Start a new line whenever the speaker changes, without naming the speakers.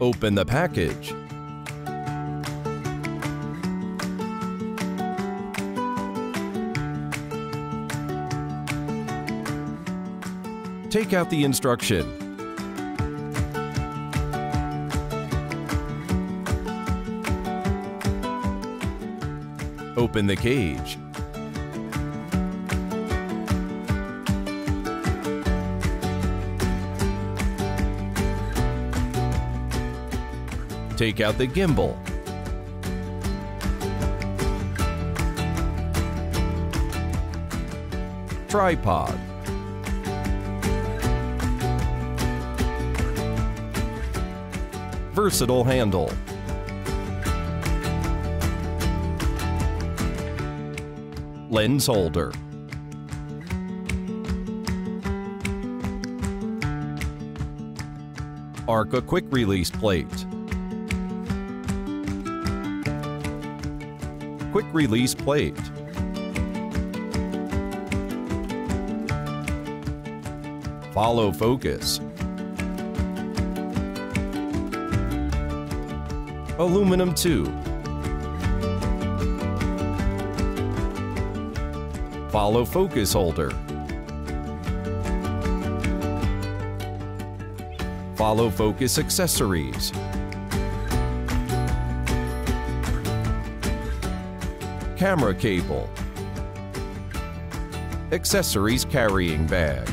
Open the package. Take out the instruction. Open the cage. Take out the gimbal. Tripod. Versatile handle. Lens holder. Arca quick release plate. Quick release plate. Follow focus. Aluminum tube. Follow focus holder. Follow focus accessories. Camera cable. Accessories carrying bag.